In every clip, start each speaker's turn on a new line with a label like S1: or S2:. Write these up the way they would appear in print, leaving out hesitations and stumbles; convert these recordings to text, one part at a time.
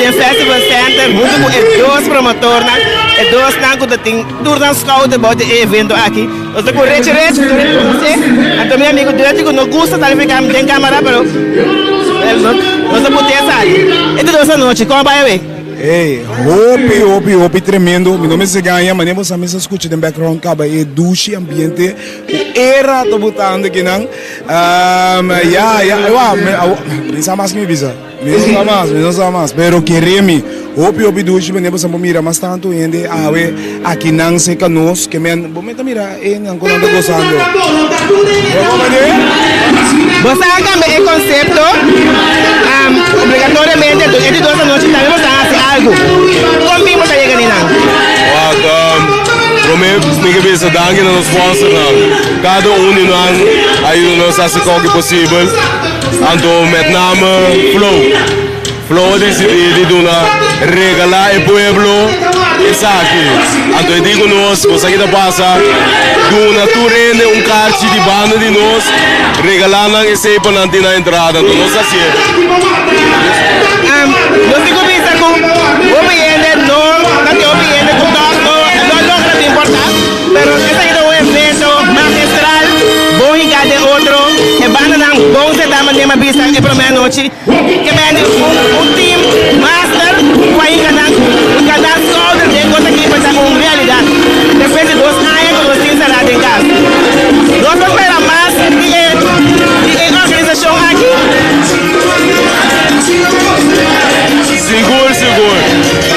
S1: in Festival Center, junto com os dois promotores, os dois que tem durante scout about o evento aqui. Eu estou com o Rete, então meu amigo direto não gosta de ficar em câmera, mas nós não podemos sair. E toda essa noite, como vai ver?
S2: Ei, hope tremendo. Meu nome é Ganha, mas você me escuta no background, acaba é duche ambiente. Era tô botando aqui não. Pensa mais me visa. Não sabe mais, pero queremos. Hope duche, mas você mira mais tanto ainda aqui não se canos que men, momento mira, não quando gozando.
S1: Você acaba o conceito, obrigatoriamente, entre duas noites também você faz algo. Como você está chegando
S3: Para mim, me pensa danke nos sponsors, cada de nós ajuda nos a fazer o que possível. Então, met name Flow decidiu regalar o povo isso aqui. Então, eu digo nós, você que passa, tu rende carte de banda de nós, regalando esse panante na entrada. Então, nós assim.
S1: Eu fico pensando com o ambiente, não é importante, mas esse é um evento magistral, bom em cada outro, e banda não, bom se dá uma vista a primeira noite, que é team master, vai em cada solda de coisa que vai ser uma realidade. Depois de 2 anos, nós temos encerrado em casa. Nós vamos esperar mais de organização aqui.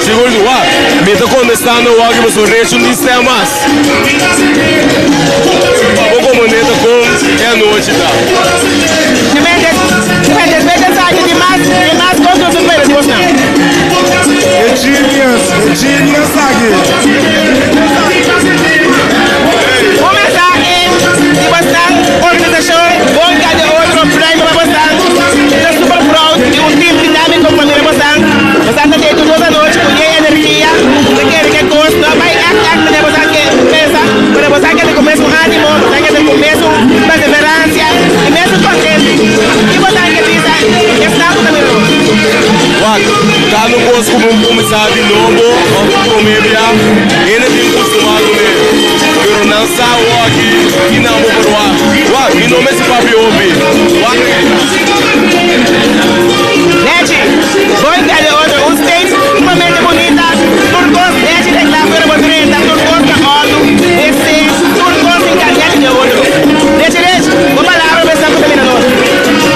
S3: Seguro, me estou contestando o que você reagiu de sistemas. Vou comunicar com a noite, tá?
S1: De mais contra os primeiros, não?
S2: É genius aqui.
S1: Começar aqui, bastante organizações, bom cada outro prêmio para bastante. Estou super proud de time dinâmico para mim bastante de toda a noite, com energia, que gosta, vai de bastante pensa, para você que começa um ânimo, você que começa uma perseverança, e mesmo contente. E você que diz, está com
S3: cada coisa como começar de novo, comédia, ele tem acostumado mesmo. Eu não saio aqui e não vou provar. Meu nome é Papi Obi.
S1: Gente, vou encarar outro, stage extremamente bonita, turcos, desde de lá fora por 30, turcos da Ordo, turcos encarar de outro. Gente, uma palavra para estar terminando.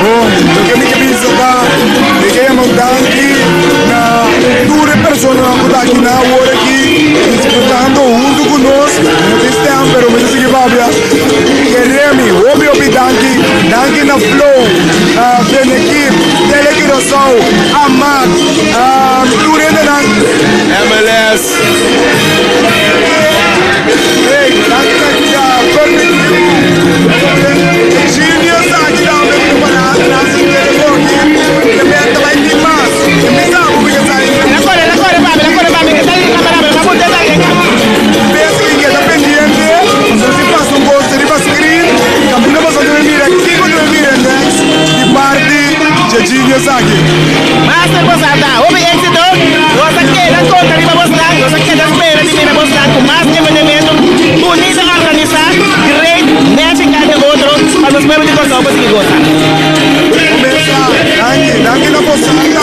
S2: Bom, eu quero que me soba, me quero montar aqui na dura pessoa que está aqui na hora aqui, disputando junto conosco, nesse tempo, pero me diz que vai queremos, obi danke na flow, pela equipe, televisão, aanpak, MLS. máquina posada